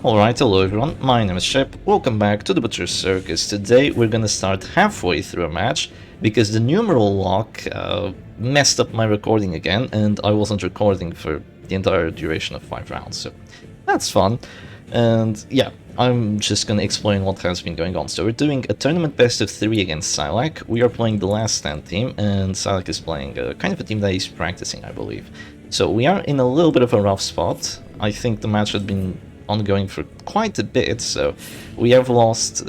Alright, hello everyone, my name is Shep, welcome back to the Butcher's Circus. Today we're gonna start halfway through a match because the numeral lock messed up my recording again and I wasn't recording for the entire duration of 5 rounds, so that's fun. And yeah, I'm just gonna explain what has been going on. So we're doing a tournament best of 3 against Scylaac. We are playing the Last Stand team and Scylaac is playing kind of a team that he's practicing, I believe. So we are in a little bit of a rough spot. I think the match had been ongoing for quite a bit, so we have lost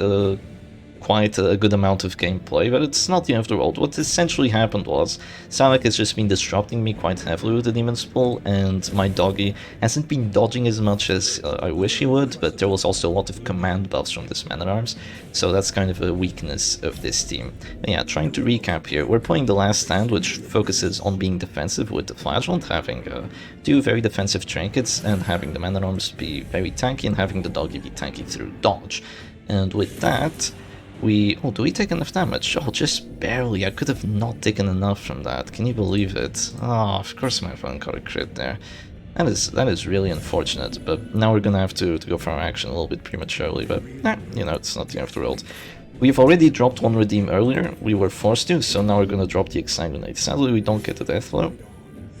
quite a good amount of gameplay, but it's not the end of the world. What essentially happened was Scylaac has just been disrupting me quite heavily with the Demon's Pull, and my doggy hasn't been dodging as much as I wish he would, but there was also a lot of command buffs from this Man-at-Arms, so that's kind of a weakness of this team. And yeah, trying to recap here, we're playing the Last Stand, which focuses on being defensive with the Flagellant, having 2 very defensive trinkets, and having the Man-at-Arms be very tanky, and having the doggy be tanky through dodge. And with that, do we take enough damage? Oh, just barely. I could have not taken enough from that. Can you believe it? Oh, of course my opponent got a crit there. That is really unfortunate, but now we're gonna have to go for our action a little bit prematurely, but you know, it's not the end of the world. We've already dropped 1 redeem earlier, we were forced to, so now we're gonna drop the Exsanguinate. Sadly, we don't get the Death Blow,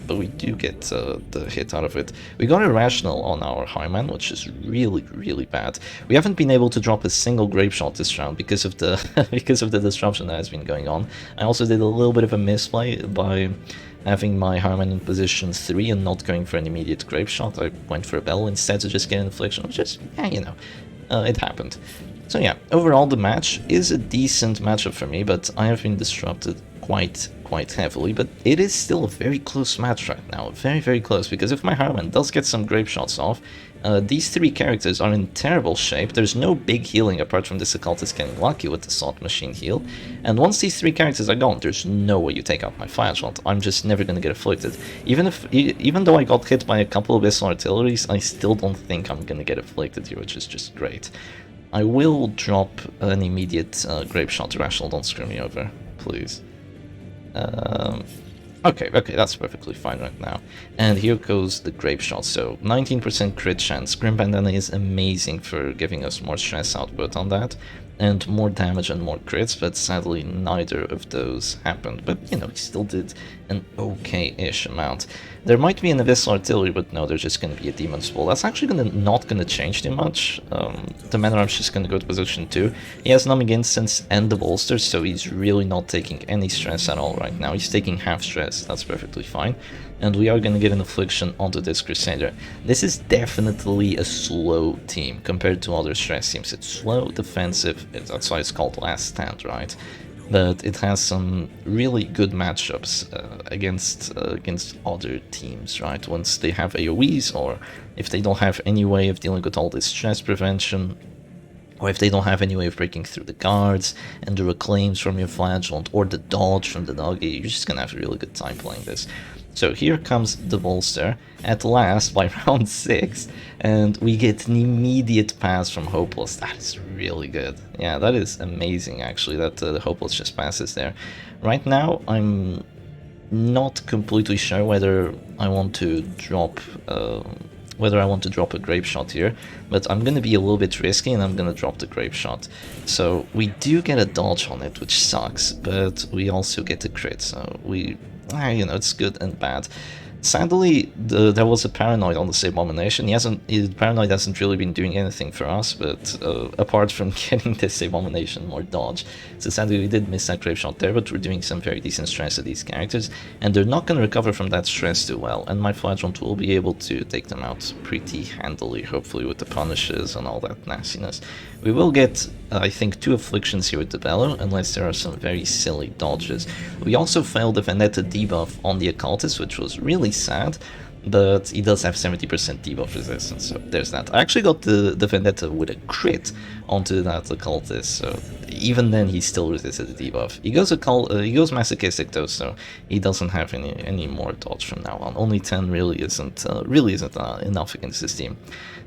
but we do get the hit out of it. We got Irrational on our Highman, which is really bad. We haven't been able to drop a single Grape Shot this round because of the because of the disruption that has been going on. I also did a little bit of a misplay by having my Highman in position 3 and not going for an immediate Grape Shot. I went for a Bell instead to just get an Infliction, which is, yeah, you know, it happened. So yeah, overall the match is a decent matchup for me, but I have been disrupted quite heavily, but it is still a very close match right now, very close, because if my Harman does get some Grape Shots off, these 3 characters are in terrible shape. There's no big healing apart from this Occultist getting lucky with the Salt Machine heal, and once these 3 characters are gone, there's no way you take out my Flagellant. I'm just never gonna get afflicted. Even though I got hit by a couple of Abyssal Artilleries, I still don't think I'm gonna get afflicted here, which is just great. I will drop an immediate Grape Shot Rational, don't screw me over, please. Okay, that's perfectly fine right now. And here goes the Grape Shot, so 19% crit chance. Grim Bandana is amazing for giving us more stress output on that, and more damage and more crits, but sadly neither of those happened. But, you know, he still did an okay-ish amount. There might be an Abyssal Artillery, but no, there's just going to be a Demon's Pull. That's actually not going to change too much. The Man-at-Arms just going to go to position 2. He has Numbing Instance and the Bolster, so he's really not taking any stress at all right now. He's taking half stress, that's perfectly fine. And we are going to get an Affliction onto this Crusader. This is definitely a slow team compared to other stress teams. It's slow, defensive, that's why it's called Last Stand, right? But it has some really good matchups against other teams, right? Once they have AoEs, or if they don't have any way of dealing with all this stress prevention, or if they don't have any way of breaking through the guards and the reclaims from your Flagellant, or the dodge from the doggy, you're just gonna have a really good time playing this. So here comes the Bolster, at last, by round 6, and we get an immediate pass from Hopeless. That is really good. Yeah, that is amazing, actually, that the Hopeless just passes there. Right now, I'm not completely sure whether I want to drop a Grape Shot here, but I'm going to be a little bit risky and I'm going to drop the Grape Shot. So we do get a dodge on it, which sucks, but we also get a crit, so you know, it's good and bad. Sadly, there was a Paranoid on the same Abomination. Paranoid hasn't really been doing anything for us, but apart from getting this Abomination more dodge. So sadly, we did miss that Grape Shot there, but we're doing some very decent stress to these characters, and they're not going to recover from that stress too well, and my Flagellant will be able to take them out pretty handily, hopefully with the Punishes and all that nastiness. We will get, I think, 2 Afflictions here with the Bellow, unless there are some very silly dodges. We also failed the Vendetta debuff on the Occultist, which was really sad, but he does have 70% debuff resistance, so there's that. I actually got the Vendetta with a crit onto that Occultist, so even then he still resisted the debuff. He goes Masochistic though, so he doesn't have any more dodge from now on. Only 10 really isn't enough against this team.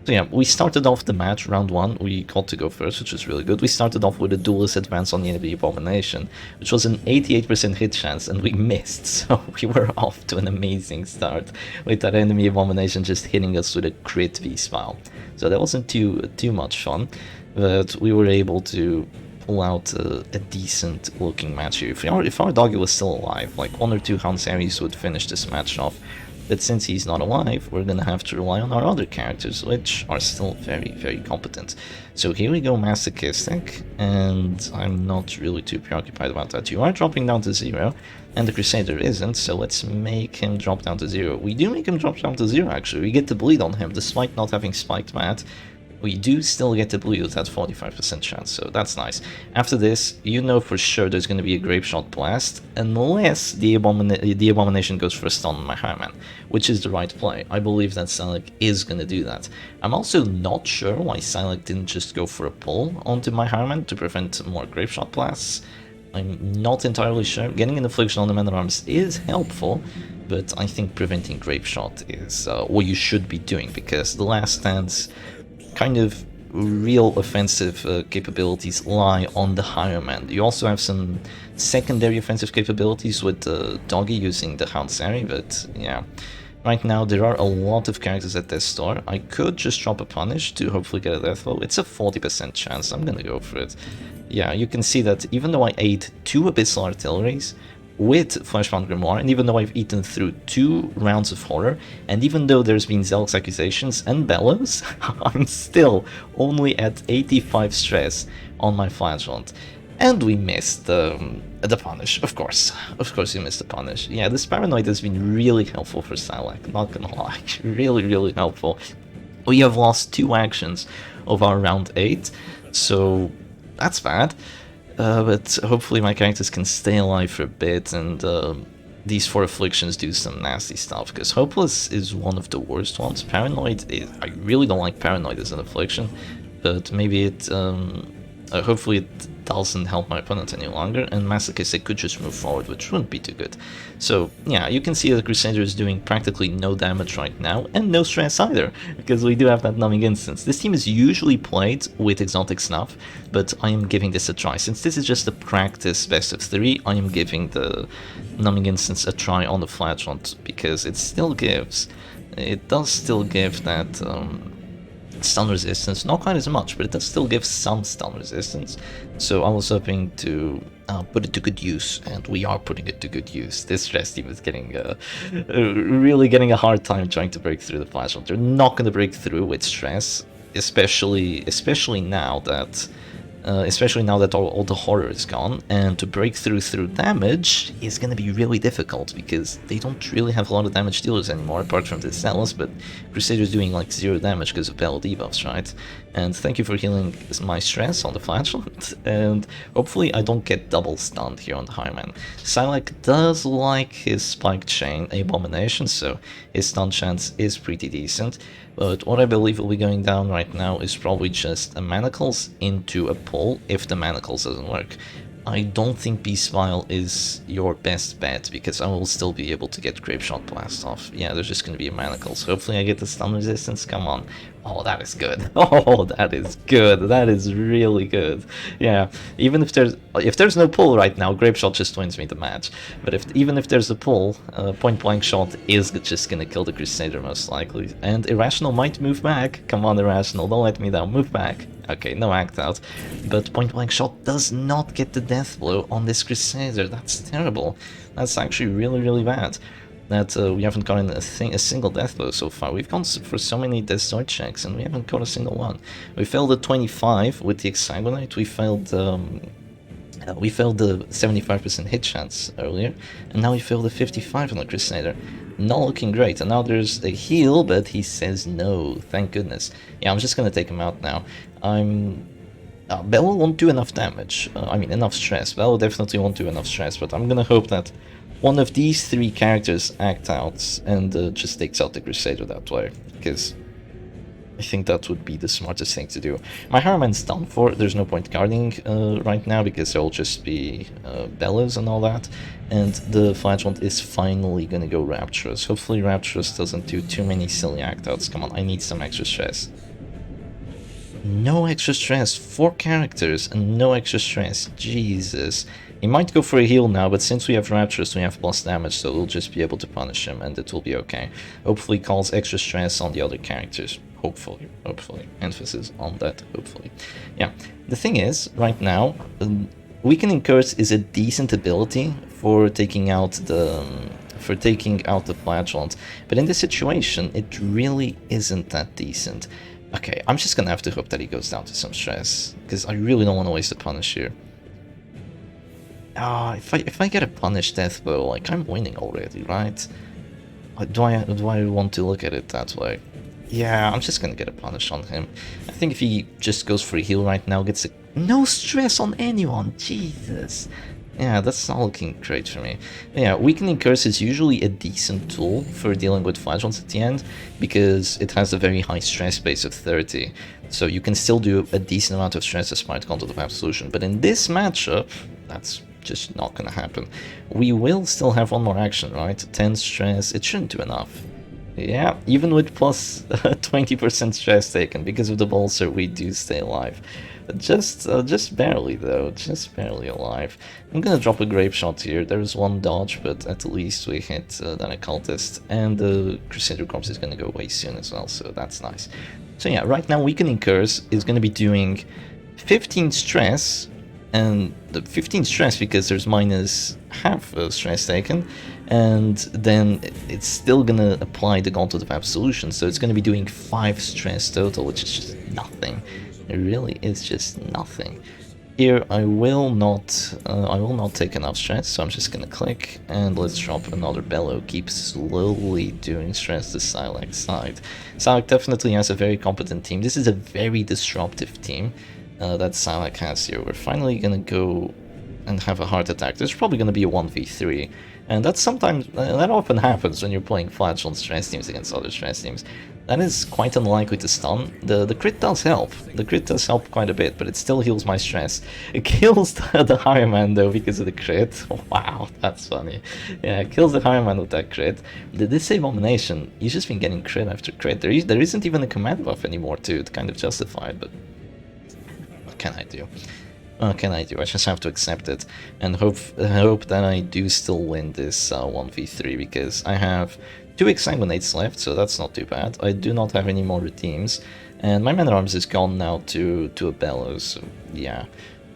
So yeah, we started off the match, round 1, we got to go first, which was really good. We started off with a duelist advance on the enemy Abomination, which was an 88% hit chance, and we missed, so we were off to an amazing start, with that enemy Abomination just hitting us with a crit V-Smile. So that wasn't too much fun, but we were able to pull out a decent looking match here. If our doggy was still alive, like 1 or 2 Hanseris would finish this match off. But since he's not alive, we're gonna have to rely on our other characters, which are still very, very competent. So here we go, Masochistic, and I'm not really too preoccupied about that. You are dropping down to 0, and the Crusader isn't, so let's make him drop down to 0. We do make him drop down to 0, actually. We get to bleed on him, despite not having Spiked Mat. We do still get to bleed with that 45% chance, so that's nice. After this, you know for sure there's going to be a Grape Shot Blast, unless the Abomination goes for a stun on my Highman, which is the right play. I believe that Scylaac is going to do that. I'm also not sure why Scylaac didn't just go for a pull onto my Highman to prevent more Grape Shot Blasts. I'm not entirely sure. Getting an Affliction on the Man-at-Arms is helpful, but I think preventing Grape Shot is what you should be doing, because the last stand's kind of real offensive capabilities lie on the higher man. You also have some secondary offensive capabilities with Doggy using the Hounsari, but yeah. Right now there are a lot of characters at this store. I could just drop a punish to hopefully get a death blow. It's a 40% chance, I'm gonna go for it. Yeah, you can see that even though I ate 2 Abyssal Artilleries with Fleshbound Grimoire, and even though I've eaten through 2 rounds of Horror, and even though there's been Zealot's Accusations and Bellows, I'm still only at 85 stress on my Flagellant. And we missed the punish, of course. Of course we missed the punish. Yeah, this Paranoid has been really helpful for Scylaac, not gonna lie. Really, really helpful. We have lost 2 actions of our round 8, so that's bad. But hopefully my characters can stay alive for a bit, and these 4 afflictions do some nasty stuff, because Hopeless is one of the worst ones. Paranoid, I really don't like Paranoid as an affliction, but maybe it, hopefully it doesn't help my opponent any longer, and Masochistic could just move forward, which wouldn't be too good. So yeah, you can see that Crusader is doing practically no damage right now, and no stress either, because we do have that Numbing Instance. This team is usually played with Exotic Snuff, but I am giving this a try. Since this is just a practice best of 3, I am giving the Numbing Instance a try on the Flagellant, because it does still give that stun resistance, not quite as much, but it does still give some stun resistance. So I was hoping to put it to good use, and we are putting it to good use. This stress team is getting really getting a hard time trying to break through the Flagellant. They're not going to break through with stress, especially now that all the horror is gone, and to break through damage is going to be really difficult, because they don't really have a lot of damage dealers anymore, apart from the Zealous, but Crusader's doing like 0 damage because of battle debuffs, right? And thank you for healing my stress on the Flagellant, and hopefully I don't get double stunned here on the Highman. Scylaac does like his Spike Chain Abomination, so his stun chance is pretty decent. But what I believe will be going down right now is probably just a Manacles into a pull if the Manacles doesn't work. I don't think B-Smile is your best bet, because I will still be able to get Grape Shot Blast off. Yeah, there's just going to be a Manacles. Hopefully I get the stun resistance, come on. Oh, that is good. Oh, that is good. That is really good. Yeah, even if there's no pull right now, Grape Shot just wins me the match. But even if there's a pull, Point Blank Shot is just gonna kill the Crusader most likely. And Irrational might move back. Come on, Irrational, don't let me down. Move back. Okay, no act out. But Point Blank Shot does not get the death blow on this Crusader. That's terrible. That's actually really, really bad. That we haven't gotten a single death blow so far. We've gone for so many destroy checks, and we haven't got a single one. We failed the 25 with the Hexagonite. We failed the 75% hit chance earlier, and now we failed the 55 on the Crusader. Not looking great. And now there's a heal, but he says no. Thank goodness. Yeah, I'm just gonna take him out now. Bello won't do enough damage. Enough stress. Bello definitely won't do enough stress, but I'm gonna hope that one of these 3 characters act out and just takes out the Crusader that way, because I think that would be the smartest thing to do. My Harman's done for. There's no point guarding right now, because there'll just be Bellows and all that, and the Flagellant is finally gonna go Rapturous. Hopefully Rapturous doesn't do too many silly act outs. Come on, I need some extra stress. No extra stress, 4 characters and no extra stress, Jesus. He might go for a heal now, but since we have Rapturous, we have plus damage, so we'll just be able to punish him and it will be okay. Hopefully calls extra stress on the other characters. Hopefully. Emphasis on that, hopefully. Yeah, the thing is, right now, Weakening Curse is a decent ability for taking out the Flagellant, but in this situation, it really isn't that decent. Okay, I'm just gonna have to hope that he goes down to some stress, because I really don't want to waste a punish here. If I get a punish death though, like I'm winning already, right? Do I want to look at it that way? Yeah, I'm just gonna get a punish on him. I think if he just goes for a heal right now, gets no stress on anyone, Jesus. Yeah, that's not looking great for me. But yeah, Weakening Curse is usually a decent tool for dealing with Flagellants at the end, because it has a very high stress base of 30. So you can still do a decent amount of stress despite Content of Absolution. But in this matchup, that's just not gonna happen. We will still have one more action, right? 10 stress, it shouldn't do enough. Yeah, even with plus 20% stress taken, because of the Bolster, we do stay alive. Just barely though, just barely alive. I'm gonna drop a Grape Shot here. There's one dodge, but at least we hit that Occultist, and the Crusader Corpse is gonna go away soon as well, so that's nice. So yeah, right now Weakening Curse is gonna be doing 15 stress, and the 15 stress because there's minus half stress taken, and then it's still gonna apply the Gauntlet of Absolution, so it's gonna be doing 5 stress total, which is just nothing. It really is just nothing. Here I will not take enough stress, so I'm just gonna click and let's drop another Bellow. Keep slowly doing stress to Scylaac side. Scylaac definitely has a very competent team. This is a very disruptive team that Scylaac has here. We're finally gonna go and have a heart attack. There's probably gonna be a 1v3. And that's sometimes, that often happens when you're playing Flagellant stress teams against other stress teams. That is quite unlikely to stun. The crit does help. The crit does help quite a bit, but it still heals my stress. It kills the Higher Man though because of the crit. Wow, that's funny. Yeah, it kills the Higher Man with that crit. This Abomination, he's just been getting crit after crit. There isn't even a command buff anymore to kind of justify it, but what can I do? What can I do? I just have to accept it and hope that I do still win this 1v3, because I have 2 Exsanguinates left, so that's not too bad. I do not have any more redeems, and my Man-at-Arms is gone now to a Bellow, so yeah.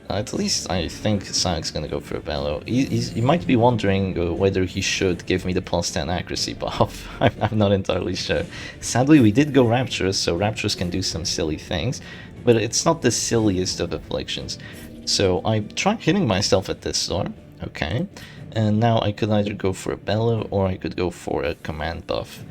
At least I think Scylac's gonna go for a Bellow. He might be wondering whether he should give me the plus 10 accuracy buff. I'm not entirely sure. Sadly, we did go Rapturous, so Rapturous can do some silly things, but it's not the silliest of afflictions. So I tried hitting myself at this storm, okay, and now I could either go for a Bellow or I could go for a command buff.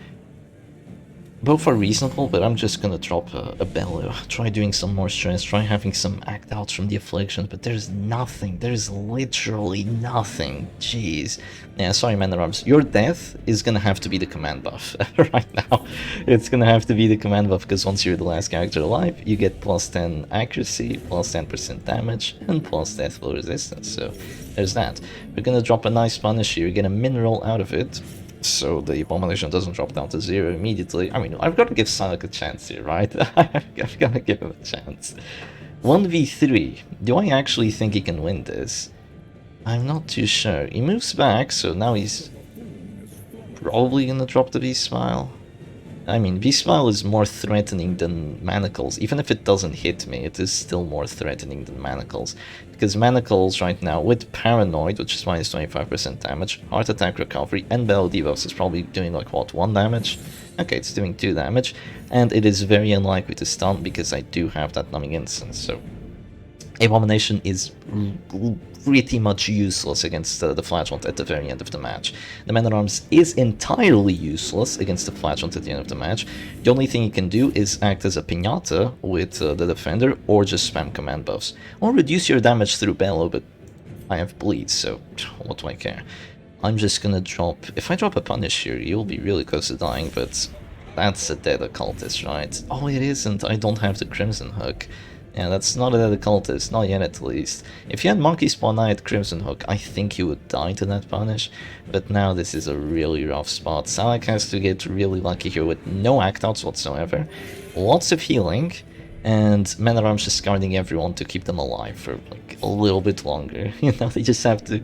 Both are reasonable, but I'm just gonna drop a Bellow. Try doing some more stress, try having some act outs from the afflictions, but there's nothing, there's literally nothing, jeez. Yeah, sorry Man-at-Arms, your death is gonna have to be the command buff right now. It's gonna have to be the command buff, because once you're the last character alive, you get plus 10 accuracy, plus 10% damage, and plus death blow resistance, so there's that. We're gonna drop a nice punish here, get a mineral out of it, so the Abomination doesn't drop down to 0 immediately. I mean, I've got to give Scylaac a chance here, right? I've got to give him a chance. 1v3. Do I actually think he can win this? I'm not too sure. He moves back, so now he's probably gonna drop the V-Smile. I mean, V-Smile is more threatening than Manacles. Even if it doesn't hit me, it is still more threatening than Manacles. Because Manacles right now, with Paranoid, which is minus 25% damage, Heart Attack Recovery, and Bellow Debuffs is probably doing like, what, 1 damage? Okay, it's doing 2 damage, and it is very unlikely to stun because I do have that Numbing Instance, so Abomination is pretty much useless against the Flagellant at the very end of the match. The Man-at-Arms is entirely useless against the Flagellant at the end of the match. The only thing he can do is act as a Pinata with the Defender, or just spam command buffs. Or reduce your damage through Bellow, but I have Bleed, so what do I care? I'm just gonna drop... If I drop a Punish here, you'll be really close to dying, but that's a dead Occultist, right? Oh, it isn't. I don't have the Crimson Hook. Yeah, that's not a dead Occultist, not yet at least. If you had Monkey Spawn Eye at Crimson Hook, I think you would die to that punish, but now this is a really rough spot. Scylaac has to get really lucky here with no act outs whatsoever, lots of healing, and Man-at-Arms just guarding everyone to keep them alive for like a little bit longer. You know, they just have to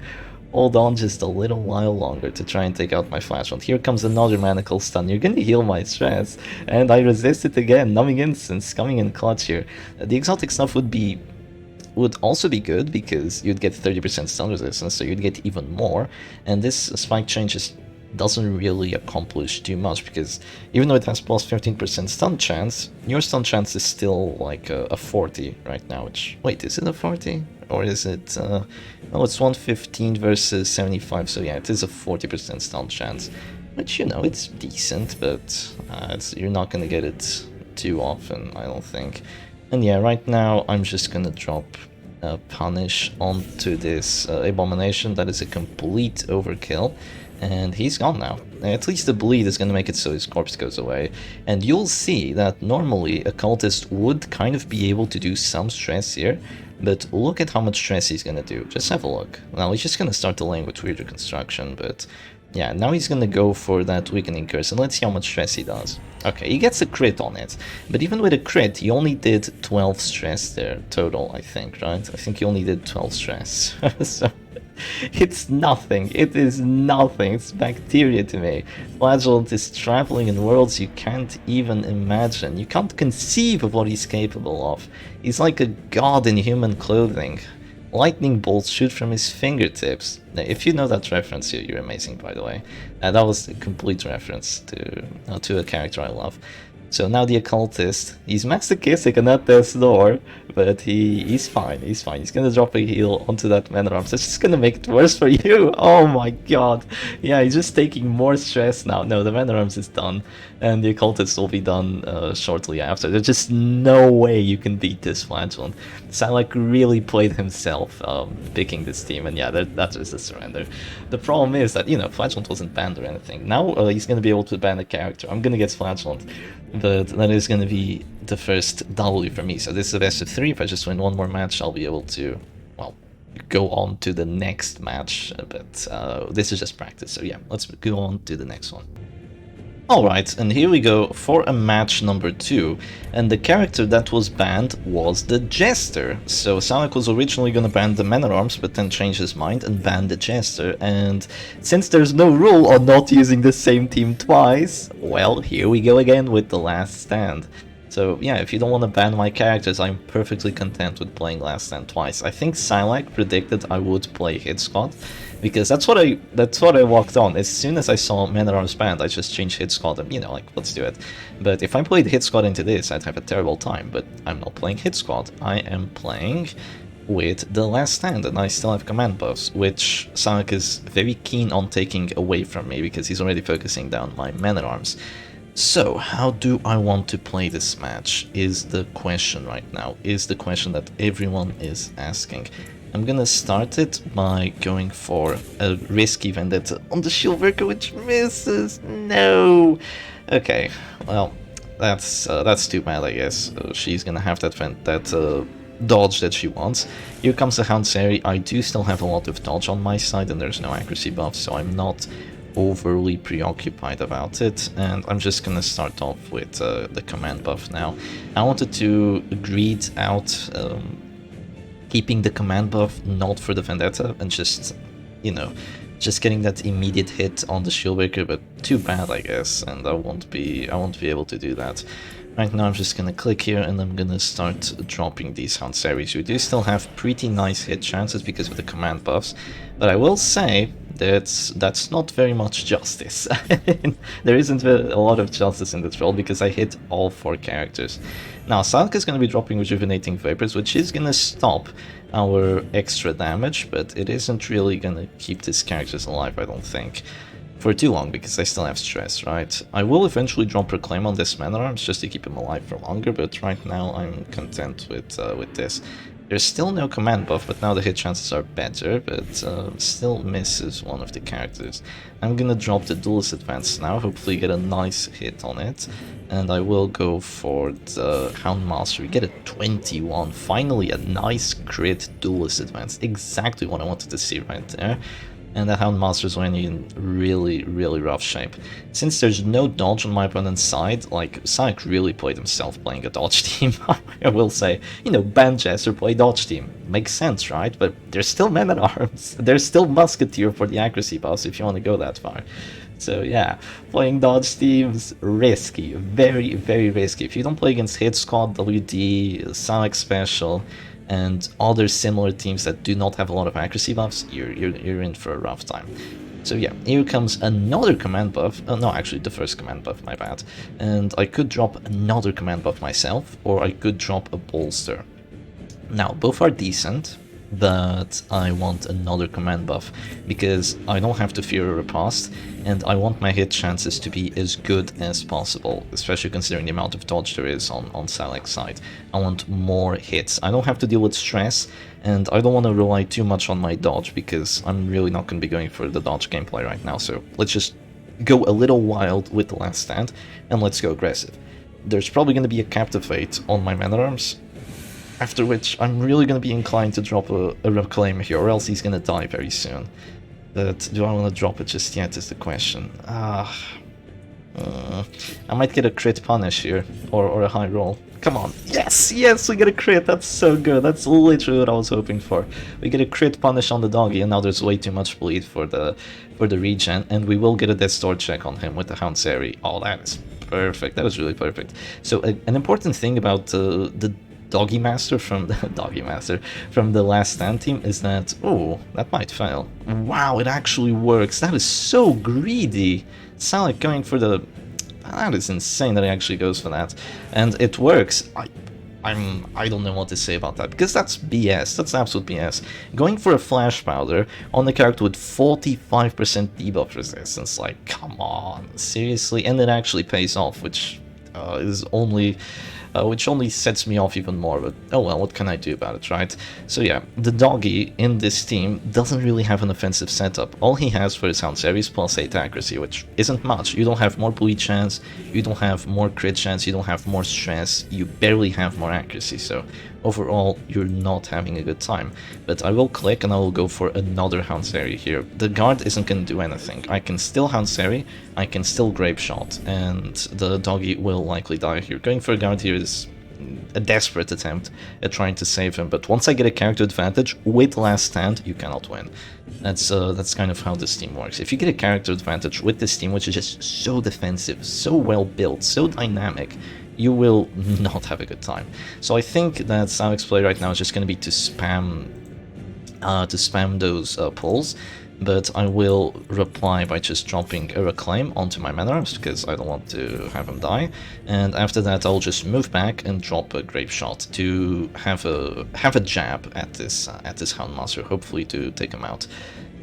hold on just a little while longer to try and take out my Flash Hunt. Here comes another Manacle Stun. You're gonna heal my stress, and I resist it again. Numbing Instance coming in clutch here. The exotic stuff would also be good because you'd get 30% stun resistance, so you'd get even more. And this spike change just doesn't really accomplish too much because even though it has plus 15% stun chance, your stun chance is still like a 40 right now. Which, wait, is it a 40? Or is it, no, it's 115 versus 75, so yeah, it is a 40% stun chance. Which, you know, it's decent, but you're not gonna get it too often, I don't think. And yeah, right now I'm just gonna drop Punish onto this Abomination. That is a complete overkill, and he's gone now. At least the bleed is gonna make it so his corpse goes away, and you'll see that normally a cultist would kind of be able to do some stress here, but look at how much stress he's gonna do. Just have a look. Now he's just gonna start delaying with weirder construction, but yeah, now he's gonna go for that weakening curse, and let's see how much stress he does. Okay, he gets a crit on it, but even with a crit, he only did 12 stress there total, I think, right? I think he only did 12 stress. So it's nothing. It is nothing. It's bacteria to me. Flagellant is traveling in worlds you can't even imagine. You can't conceive of what he's capable of. He's like a god in human clothing. Lightning bolts shoot from his fingertips. Now, if you know that reference, you're amazing, by the way. That was a complete reference to a character I love. So now the occultist, he's masochistic on that death's door, but he's fine, he's fine. He's gonna drop a heal onto that Man-at-Arms. It's just gonna make it worse for you. Oh my god. Yeah, he's just taking more stress now. No, the Man-at-Arms is done, and the occultist will be done shortly after. There's just no way you can beat this Flagellant. Scylaac really played himself picking this team, and yeah, that's just a surrender. The problem is that, you know, Flagellant wasn't banned or anything. Now he's gonna be able to ban a character. I'm gonna get Flagellant, but that is going to be the first W for me. So this is a best of 3. If I just win one more match, I'll be able to, well, go on to the next match. But this is just practice. So yeah, let's go on to the next one. Alright, and here we go for a match number 2, and the character that was banned was the Jester. So Scylaac was originally gonna ban the Man-at-Arms, but then changed his mind and banned the Jester, and since there's no rule on not using the same team twice, well, here we go again with the Last Stand. So yeah, if you don't want to ban my characters, I'm perfectly content with playing Last Stand twice. I think Scylaac predicted I would play Hit Squad, because that's what I walked on. As soon as I saw Man-at-Arms banned, I just changed Hit Squad and, you know, like, let's do it. But if I played Hit Squad into this, I'd have a terrible time, but I'm not playing Hit Squad. I am playing with the Last Stand, and I still have command buffs, which Scylaac is very keen on taking away from me, because he's already focusing down my Man-at-Arms. So, how do I want to play this match is the question right now, is the question that everyone is asking. I'm gonna start it by going for a risky Vendetta on the Shield Worker, which misses. No! Okay, well, that's too bad, I guess. She's gonna have that dodge that she wants. Here comes the Houndsary. I do still have a lot of dodge on my side, and there's no accuracy buff, so I'm not overly preoccupied about it, and I'm just gonna start off with the command buff now. I wanted to greed out keeping the command buff not for the Vendetta, and just, you know, just getting that immediate hit on the Shieldbreaker, but too bad, I guess, and I won't be able to do that. Right now I'm just gonna click here, and I'm gonna start dropping these Houndsaries. We do still have pretty nice hit chances because of the command buffs, but I will say that's not very much justice. There isn't a lot of justice in this role, because I hit all 4 characters. Now, Scylaac is going to be dropping Rejuvenating Vapors, which is going to stop our extra damage, but it isn't really going to keep these characters alive, I don't think, for too long, because I still have stress, right? I will eventually drop Reclaim on this Man-at-Arms just to keep him alive for longer, but right now I'm content with this. There's still no command buff, but now the hit chances are better, but still misses one of the characters. I'm gonna drop the Duelist Advance now, hopefully get a nice hit on it, and I will go for the Houndmaster. We get a 21, finally a nice crit Duelist Advance, exactly what I wanted to see right there. and the Houndmaster's were in really, really rough shape. Since there's no dodge on my opponent's side, like, Scylaac really played himself playing a dodge team, I will say. You know, Banchester play dodge team. Makes sense, right? But there's still men-at-arms. There's still Musketeer for the accuracy buffs if you want to go that far. So yeah, playing dodge teams, risky. Very, very risky. If you don't play against Hit Squad, WD, Scylaac Special, and other similar teams that do not have a lot of accuracy buffs, you're in for a rough time. So yeah, here comes another command buff. No, actually the first command buff, my bad. And I could drop another command buff myself, or I could drop a bolster. Now, both are decent, but I want another command buff, because I don't have to fear a riposte, and I want my hit chances to be as good as possible, especially considering the amount of dodge there is on Scylac's side. I want more hits. I don't have to deal with stress, and I don't want to rely too much on my dodge, because I'm really not going to be going for the dodge gameplay right now, so let's just go a little wild with the last stand, and let's go aggressive. There's probably going to be a Captivate on my man-at-arms, after which I'm really going to be inclined to drop a Reclaim here, or else he's going to die very soon. But do I want to drop it just yet is the question. I might get a crit punish here, or a high roll. Come on, yes, yes, we get a crit, that's so good, that's literally what I was hoping for. We get a crit punish on the doggy, and now there's way too much bleed for the regen, and we will get a Death Store check on him with the Houndsary. Oh, that is perfect, that is really perfect. So an important thing about the Doggy Master from the last stand team is that, oh, that might fail. Wow, it actually works. That is so greedy. Scylaac going for the... That is insane that he actually goes for that. And it works. I don't know what to say about that, because that's BS. That's absolute BS. Going for a Flash Powder on the character with 45% debuff resistance, like, come on, seriously? And it actually pays off, which is only... which only sets me off even more, but oh well, what can I do about it, right? So yeah, the doggy in this team doesn't really have an offensive setup. All he has for his Houndsary is +8 accuracy, which isn't much. You don't have more bleed chance, you don't have more crit chance, you don't have more stress, you barely have more accuracy, so overall, you're not having a good time. But I will click and I will go for another Houndsary here. The guard isn't going to do anything. I can still Houndsary, I can still Grape Shot, and the doggy will likely die here. Going for a guard here is a desperate attempt at trying to save him, but once I get a character advantage with last stand, you cannot win. That's kind of how this team works. If you get a character advantage with this team, which is just so defensive, so well built, so dynamic, you will not have a good time. So I think that Scylac's play right now is just going to be to spam those pulls, but I will reply by just dropping a Reclaim onto my man-at-arms, because I don't want to have him die, and after that I'll just move back and drop a Grape Shot to have a jab at this Houndmaster, hopefully to take him out.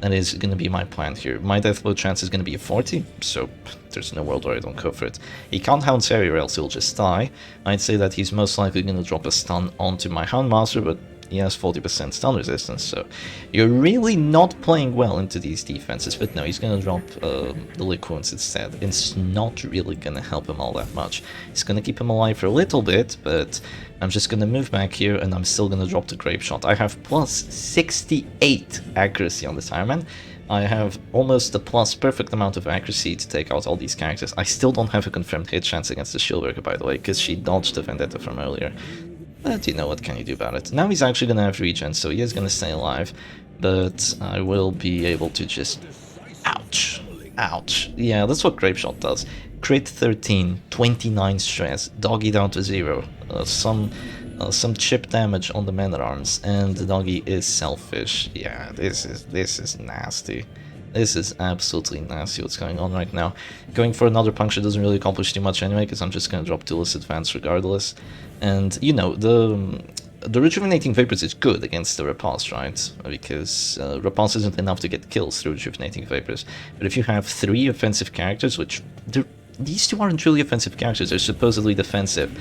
That is going to be my plan here. My death blow chance is going to be a 40, so there's no world where I don't go for it. He can't Houndsary or else he'll just die. I'd say that he's most likely going to drop a stun onto my Houndmaster, but he has 40% stun resistance, so you're really not playing well into these defenses. But no, he's going to drop the Lick Wounds instead. It's not really going to help him all that much. It's going to keep him alive for a little bit, but I'm just going to move back here and I'm still going to drop the Grape Shot. I have plus 68 accuracy on this Iron Man. I have almost the plus perfect amount of accuracy to take out all these characters. I still don't have a confirmed hit chance against the Shieldbreaker, by the way, because she dodged the Vendetta from earlier. But you know, what can you do about it? Now he's actually going to have regen, so he is going to stay alive. But I will be able to just... Ouch. Ouch. Yeah, that's what Grape Shot does. Crit 13, 29 stress, doggy down to 0. Some chip damage on the man-at-arms, and the doggy is selfish. Yeah, this is nasty. This is absolutely nasty what's going on right now. Going for another puncture doesn't really accomplish too much anyway, because I'm just going to drop Duelist Advance regardless. And, you know, the Rejuvenating Vapors is good against the Repulse, right? Because Repulse isn't enough to get kills through Rejuvenating Vapors. But if you have 3 offensive characters, which... These 2 aren't really offensive characters, they're supposedly defensive,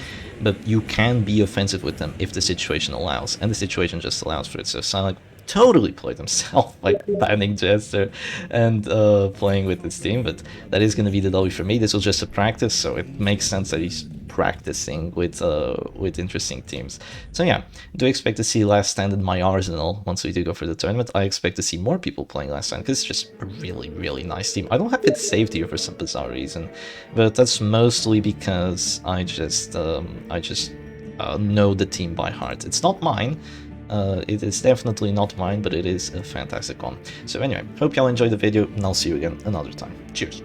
but you can be offensive with them if the situation allows, and the situation just allows for it. So Scylaac totally played himself by banning Jester and playing with this team, but that is going to be the W for me. This was just a practice, so it makes sense that he's practicing with interesting teams. So yeah, do expect to see Last Stand in my arsenal once we do go for the tournament. I expect to see more people playing Last Stand because it's just a really, really nice team. I don't have it saved here for some bizarre reason, but that's mostly because I just know the team by heart. It's not mine. It is definitely not mine, but it is a fantastic one. So anyway, hope y'all enjoyed the video, and I'll see you again another time. Cheers.